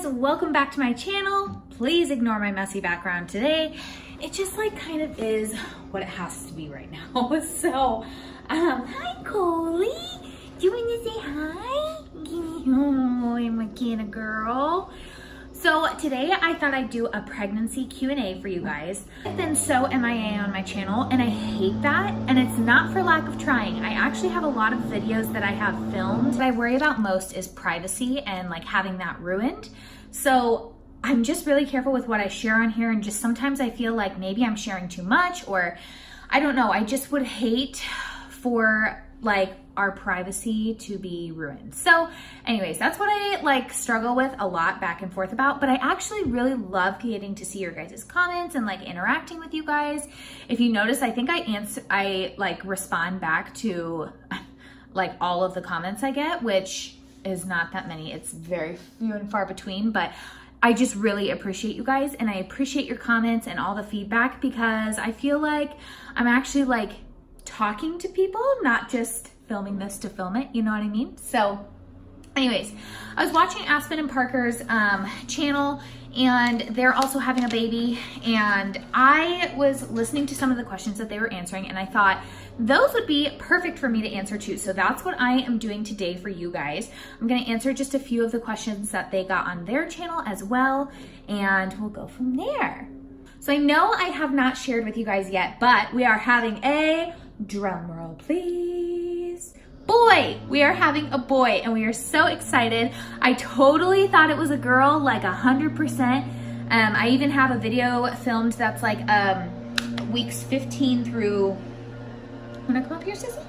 guys, welcome back to my channel. Please ignore my messy background today. It just like kind of is what it has to be right now. So, hi Coley. Do you want to say hi? Oh, I'm a kind of girl. So today I thought I'd do a pregnancy Q&A for you guys. I've been so MIA on my channel and I hate that, and it's not for lack of trying. I actually have a lot of videos that I have filmed. What I worry about most is privacy and like having that ruined. So I'm just really careful with what I share on here, and just sometimes I feel like maybe I'm sharing too much, or I don't know, I just would hate for like our privacy to be ruined. So anyways, that's what I like struggle with a lot back and forth about, but I actually really love getting to see your guys' comments and like interacting with you guys. If you notice, I think I like respond back to like all of the comments I get, which is not that many. It's very few and far between, but I just really appreciate you guys, and I appreciate your comments and all the feedback, because I feel like I'm actually like talking to people, not just filming this to film it, you know what I mean? So anyways, I was watching Aspen and Parker's channel, and they're also having a baby, and I was listening to some of the questions that they were answering, and I thought those would be perfect for me to answer too. So that's what I am doing today for you guys. I'm going to answer just a few of the questions that they got on their channel as well, and we'll go from there. So I know I have not shared with you guys yet, but we are having a drum roll, please. Boy, we are having a boy, and we are so excited. I totally thought it was a girl, like 100%. I even have a video filmed that's like weeks 15 through, wanna come up here, Sissy?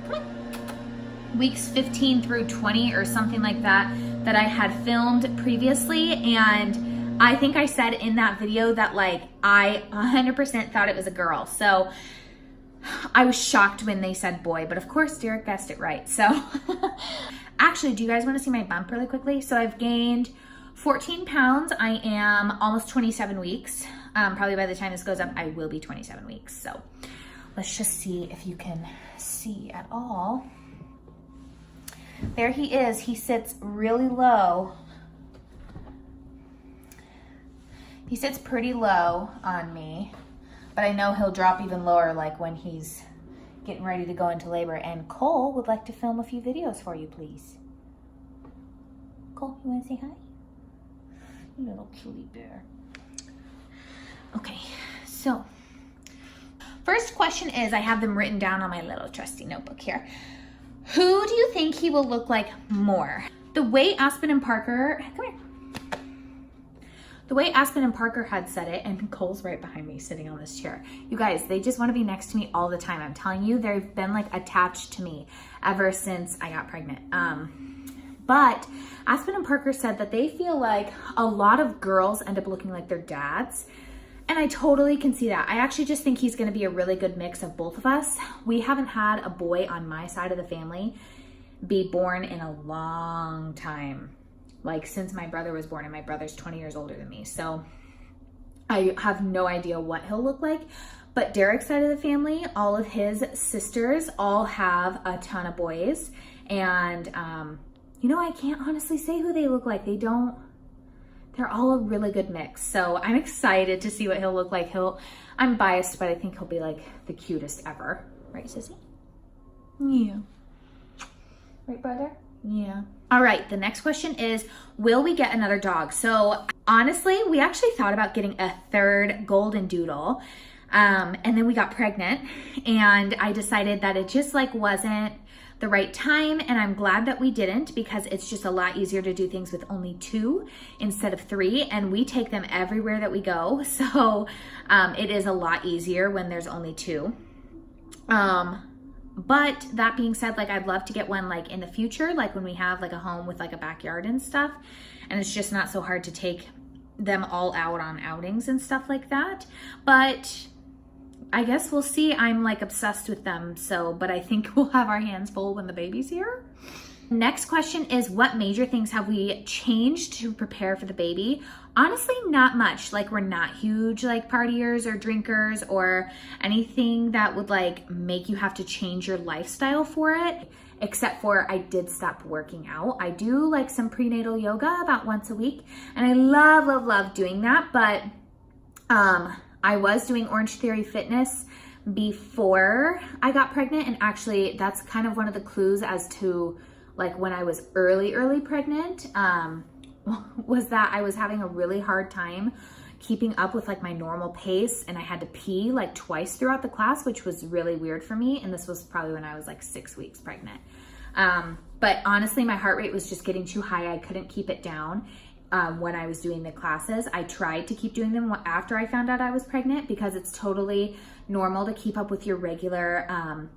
Come on. Weeks 15 through 20 or something like that, that I had filmed previously, and I think I said in that video that like I 100% thought it was a girl. So I was shocked when they said boy, but of course Derek guessed it right. So actually, do you guys want to see my bump really quickly? So I've gained 14 pounds. I am almost 27 weeks. Probably by the time this goes up, I will be 27 weeks. So let's just see if you can see at all. There he is. He sits really low. He sits pretty low on me, but I know he'll drop even lower like when he's getting ready to go into labor. And Cole would like to film a few videos for you, please. Cole, you want to say hi? You little cutie bear. Okay, so first question is, I have them written down on my little trusty notebook here. Who do you think he will look like more? The way Aspen and Parker, come here. The way Aspen and Parker had said it, and Cole's right behind me sitting on this chair. You guys, they just want to be next to me all the time. I'm telling you, they've been like attached to me ever since I got pregnant. But Aspen and Parker said that they feel like a lot of girls end up looking like their dads. And I totally can see that. I actually just think he's going to be a really good mix of both of us. We haven't had a boy on my side of the family be born in a long time. Like since my brother was born, and my brother's 20 years older than me. So I have no idea what he'll look like. But Derek's side of the family, all of his sisters all have a ton of boys. And, you know, I can't honestly say who they look like. They're all a really good mix. So I'm excited to see what he'll look like. I'm biased, but I think he'll be like the cutest ever. Right, Sissy? Yeah. Right, brother? Yeah. All right, the next question is, will we get another dog? So honestly, we actually thought about getting a third Goldendoodle, and then we got pregnant, and I decided that it just like wasn't the right time, and I'm glad that we didn't, because it's just a lot easier to do things with only 2 instead of 3, and we take them everywhere that we go. So it is a lot easier when there's only 2. But that being said, like I'd love to get one like in the future, like when we have like a home with like a backyard and stuff, and it's just not so hard to take them all out on outings and stuff like that. But I guess we'll see. I'm like obsessed with them. So, but I think we'll have our hands full when the baby's here. Next question is, what major things have we changed to prepare for the baby? Honestly, not much. Like, we're not huge like partiers or drinkers or anything that would like make you have to change your lifestyle for it. except for I did stop working out. I do like some prenatal yoga about once a week, and I love, love, love doing that. But I was doing Orange Theory Fitness before I got pregnant, and actually that's kind of one of the clues as to like when I was early pregnant, was that I was having a really hard time keeping up with like my normal pace, and I had to pee like twice throughout the class, which was really weird for me. And this was probably when I was like 6 weeks pregnant. But honestly, my heart rate was just getting too high. I couldn't keep it down. When I was doing the classes, I tried to keep doing them after I found out I was pregnant, because it's totally normal to keep up with your regular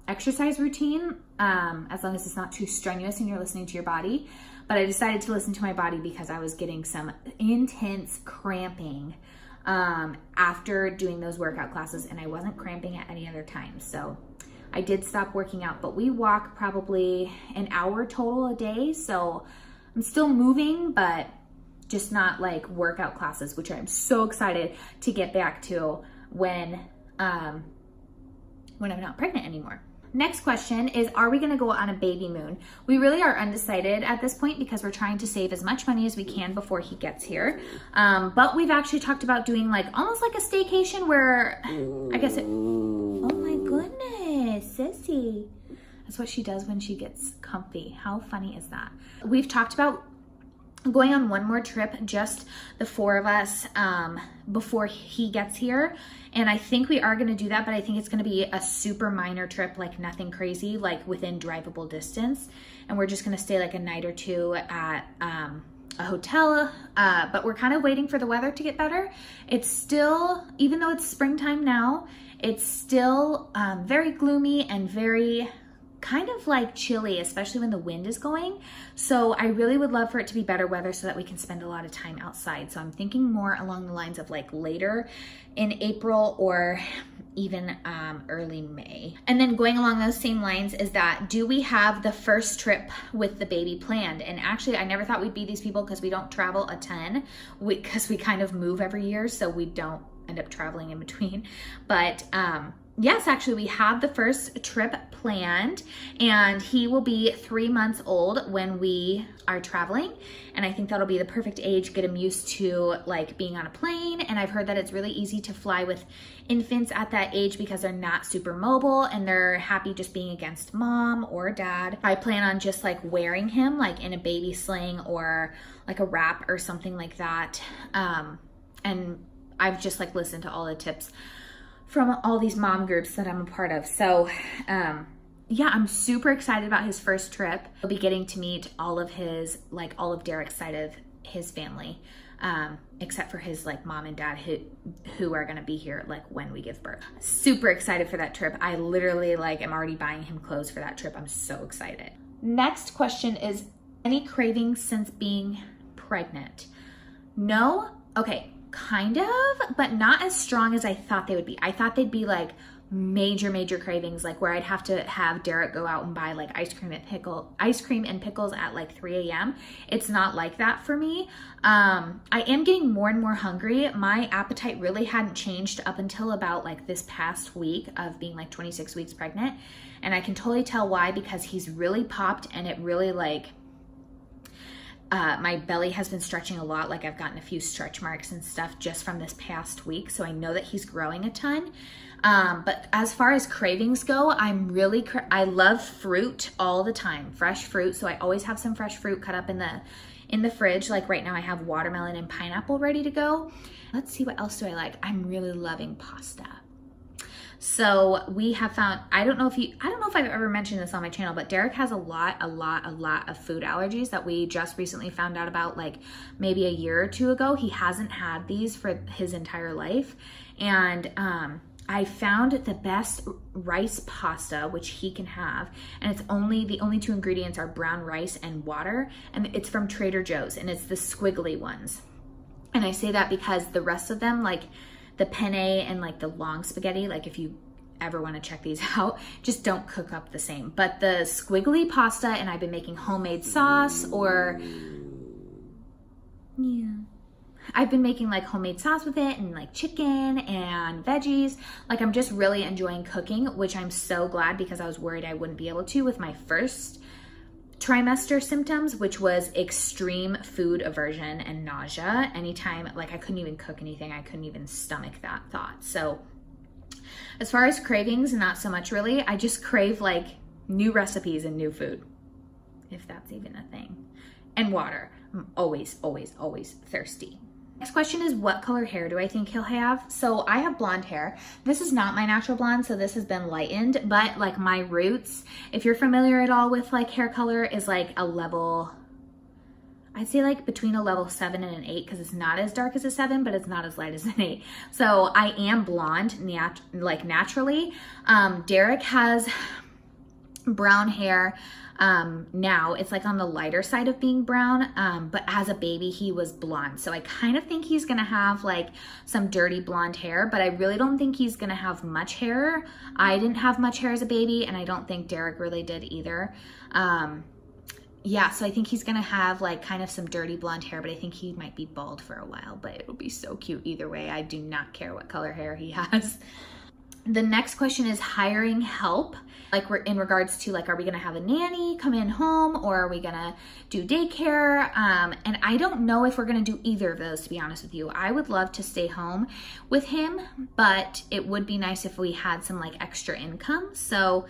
exercise routine, as long as it's not too strenuous and you're listening to your body. But I decided to listen to my body because I was getting some intense cramping after doing those workout classes, and I wasn't cramping at any other time. So I did stop working out, but we walk probably an hour total a day. So I'm still moving, but just not like workout classes, which I'm so excited to get back to when I'm not pregnant anymore. Next question is, are we gonna go on a baby moon? We really are undecided at this point because we're trying to save as much money as we can before he gets here. But we've actually talked about doing like almost like a staycation where I guess oh my goodness, sissy. That's what she does when she gets comfy. How funny is that? We've talked about going on one more trip, just the 4 of us, before he gets here. And I think we are going to do that, but I think it's going to be a super minor trip, like nothing crazy, like within drivable distance. And we're just going to stay like a night or two at a hotel, but we're kind of waiting for the weather to get better. It's still, even though it's springtime now, it's still very gloomy and very kind of like chilly, especially when the wind is going. So I really would love for it to be better weather so that we can spend a lot of time outside. So I'm thinking more along the lines of like later in April or even early May. And then going along those same lines is that, do we have the first trip with the baby planned? And actually, I never thought we'd be these people because we don't travel a ton, because we kind of move every year, so we don't end up traveling in between. But yes, actually, we have the first trip planned, and he will be 3 months old when we are traveling. And I think that'll be the perfect age, get him used to like being on a plane. And I've heard that it's really easy to fly with infants at that age because they're not super mobile and they're happy just being against mom or dad. I plan on just like wearing him like in a baby sling or like a wrap or something like that. And I've just like listened to all the tips from all these mom groups that I'm a part of. So yeah, I'm super excited about his first trip. We'll be getting to meet all of his, like all of Derek's side of his family, except for his like mom and dad who are gonna be here like when we give birth. Super excited for that trip. I literally like am already buying him clothes for that trip. I'm so excited. Next question is, any cravings since being pregnant? No? Okay. Kind of, but not as strong as I thought they would be. I thought they'd be like major cravings, like where I'd have to have Derek go out and buy like ice cream and pickles at like 3 a.m. It's not like that for me. I am getting more and more hungry. My appetite really hadn't changed up until about like this past week of being like 26 weeks pregnant. And I can totally tell why, because he's really popped and it really like, my belly has been stretching a lot. Like I've gotten a few stretch marks and stuff just from this past week. So I know that he's growing a ton. But as far as cravings go, I love fruit all the time, fresh fruit. So I always have some fresh fruit cut up in the fridge. Like right now I have watermelon and pineapple ready to go. Let's see, what else do I like? I'm really loving pasta. So we have found, I don't know if I've ever mentioned this on my channel, but Derek has a lot of food allergies that we just recently found out about, like maybe a year or two ago. He hasn't had these for his entire life. And I found the best rice pasta, which he can have. And it's the only 2 ingredients are brown rice and water. And it's from Trader Joe's, and it's the squiggly ones. And I say that because the rest of them, like the penne and like the long spaghetti, like if you ever want to check these out, just don't cook up the same. But the squiggly pasta, and I've been making homemade sauce or, yeah. I've been making like homemade sauce with it and like chicken and veggies. Like I'm just really enjoying cooking, which I'm so glad because I was worried I wouldn't be able to with my first trimester symptoms, which was extreme food aversion and nausea. Anytime, like I couldn't even cook anything, I couldn't even stomach that thought. So as far as cravings, not so much really. I just crave like new recipes and new food, if that's even a thing. And water. I'm always, always, always thirsty. Next question is, what color hair do I think he'll have? So I have blonde hair. This is not my natural blonde, so this has been lightened, but like my roots, if you're familiar at all with like hair color, is like a level, I'd say like between a level 7 and an 8, because it's not as dark as a 7, but it's not as light as an 8. So I am blonde, like naturally. Derek has brown hair. Now it's like on the lighter side of being brown, but as a baby he was blonde, so I kind of think he's gonna have like some dirty blonde hair, but I really don't think he's gonna have much hair. I didn't have much hair as a baby, and I don't think Derek really did either. Yeah, so I think he's gonna have like kind of some dirty blonde hair, but I think he might be bald for a while, but it'll be so cute either way. I do not care what color hair he has. The next question is hiring help. Like we're in regards to like, are we gonna have a nanny come in home, or are we gonna do daycare? And I don't know if we're gonna do either of those, to be honest with you. I would love to stay home with him, but it would be nice if we had some like extra income. So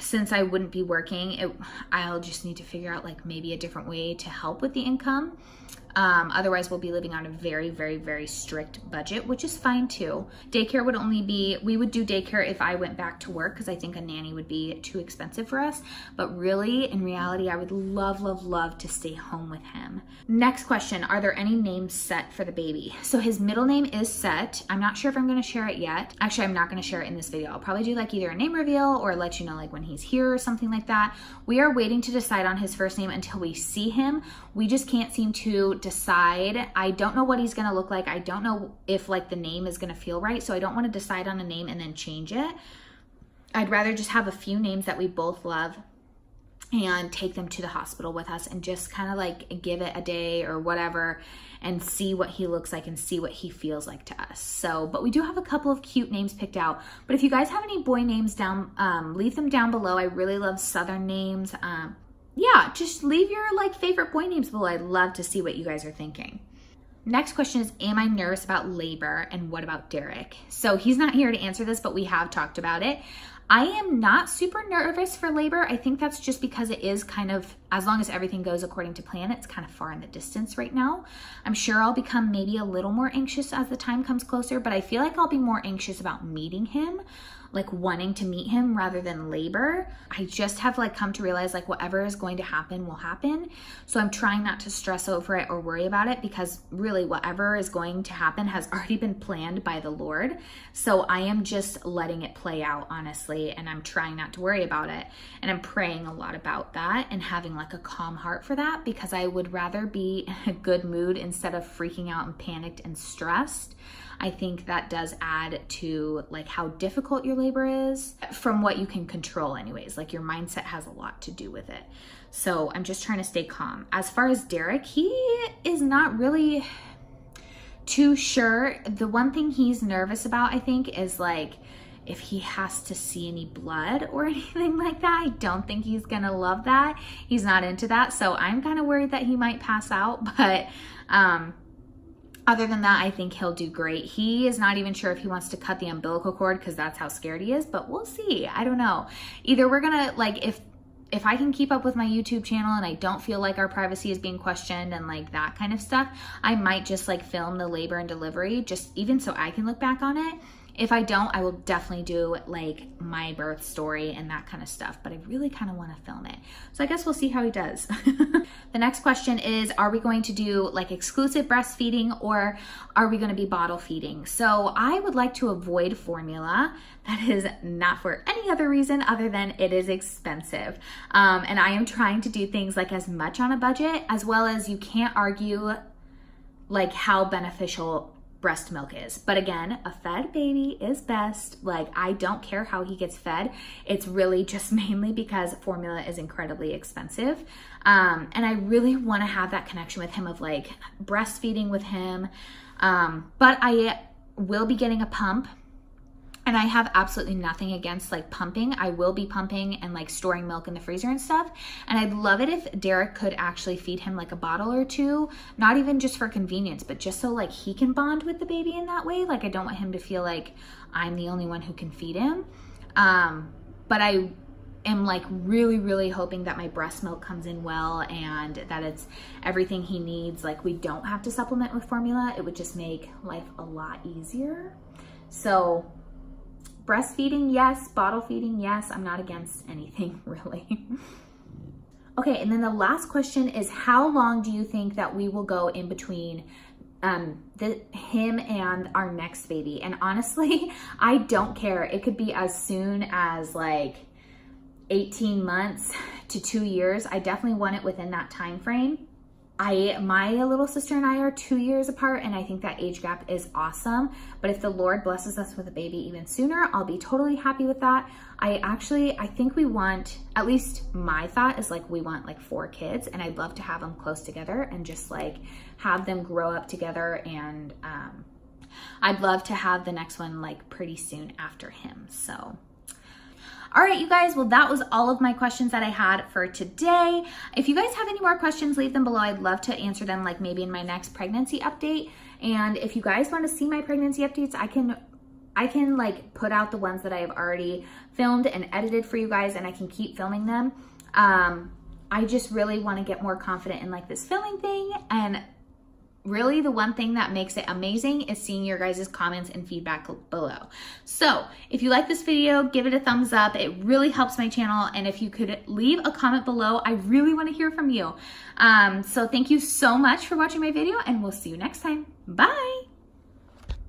since I wouldn't be working, I'll just need to figure out like maybe a different way to help with the income. Otherwise we'll be living on a very, very, very strict budget, which is fine too. Daycare would only be, we would do daycare if I went back to work, because I think a nanny would be too expensive for us. But really, in reality, I would love, love, love to stay home with him. Next question, are there any names set for the baby? So his middle name is set. I'm not sure if I'm gonna share it yet. Actually, I'm not gonna share it in this video. I'll probably do like either a name reveal or let you know like when he's here or something like that. We are waiting to decide on his first name until we see him. We just can't seem to decide. I don't know what he's gonna look like. I don't know if like the name is gonna feel right, so I don't want to decide on a name and then change it. I'd rather just have a few names that we both love and take them to the hospital with us and just kind of like give it a day or whatever and see what he looks like and see what he feels like to us. So, but we do have a couple of cute names picked out. But if you guys have any boy names down, leave them down below. I really love Southern names. Yeah, just leave your like favorite boy names below. I'd love to see what you guys are thinking. Next question is, am I nervous about labor, and what about Derek? So he's not here to answer this, but we have talked about it. I am not super nervous for labor. I think that's just because it is kind of, as long as everything goes according to plan, it's kind of far in the distance right now. I'm sure I'll become maybe a little more anxious as the time comes closer, but I feel like I'll be more anxious about meeting him, like wanting to meet him rather than labor. I just have like come to realize like whatever is going to happen will happen. So I'm trying not to stress over it or worry about it, because really whatever is going to happen has already been planned by the Lord. So I am just letting it play out, honestly, and I'm trying not to worry about it. And I'm praying a lot about that and having like a calm heart for that, because I would rather be in a good mood instead of freaking out and panicked and stressed. I think that does add to like how difficult your labor is from what you can control anyways. Like your mindset has a lot to do with it. So I'm just trying to stay calm. As far as Derek, he is not really too sure. The one thing he's nervous about, I think, is like if he has to see any blood or anything like that. I don't think he's gonna love that. He's not into that. So I'm kind of worried that he might pass out, but other than that, I think he'll do great. He is not even sure if he wants to cut the umbilical cord, because that's how scared he is, but we'll see. I don't know. Either we're gonna, like, if I can keep up with my YouTube channel and I don't feel like our privacy is being questioned and like that kind of stuff, I might just like film the labor and delivery, just even so I can look back on it. If I don't, I will definitely do like my birth story and that kind of stuff, but I really kind of want to film it. So I guess we'll see how he does. The next question is, are we going to do like exclusive breastfeeding, or are we going to be bottle feeding? So I would like to avoid formula. That is not for any other reason other than it is expensive. And I am trying to do things like as much on a budget, as well as you can't argue like how beneficial breast milk is. But again, a fed baby is best. Like, I don't care how he gets fed. It's really just mainly because formula is incredibly expensive. And I really want to have that connection with him of like breastfeeding with him. But I will be getting a pump. And I have absolutely nothing against like pumping. I will be pumping and like storing milk in the freezer and stuff. And I'd love it if Derek could actually feed him like a bottle or two, not even just for convenience, but just so like he can bond with the baby in that way. Like, I don't want him to feel like I'm the only one who can feed him. But I am like really, really hoping that my breast milk comes in well and that it's everything he needs. Like, we don't have to supplement with formula. It would just make life a lot easier. So breastfeeding, yes. Bottle feeding, yes. I'm not against anything, really. Okay, and then the last question is, how long do you think that we will go in between him and our next baby? And honestly, I don't care. It could be as soon as like 18 months to 2 years. I definitely want it within that time frame. My little sister and I are 2 years apart, and I think that age gap is awesome. But if the Lord blesses us with a baby even sooner, I'll be totally happy with that. I think we want, at least my thought is like, we want like 4 kids, and I'd love to have them close together and just like have them grow up together. And I'd love to have the next one like pretty soon after him. So all right, you guys, well, that was all of my questions that I had for today. If you guys have any more questions, leave them below. I'd love to answer them like maybe in my next pregnancy update. And if you guys want to see my pregnancy updates, I can like put out the ones that I have already filmed and edited for you guys, and I can keep filming them. I just really want to get more confident in like this filming thing, and really the one thing that makes it amazing is seeing your guys' comments and feedback below. So if you like this video, give it a thumbs up. It really helps my channel. And if you could leave a comment below, I really want to hear from you. So thank you so much for watching my video, and we'll see you next time. Bye.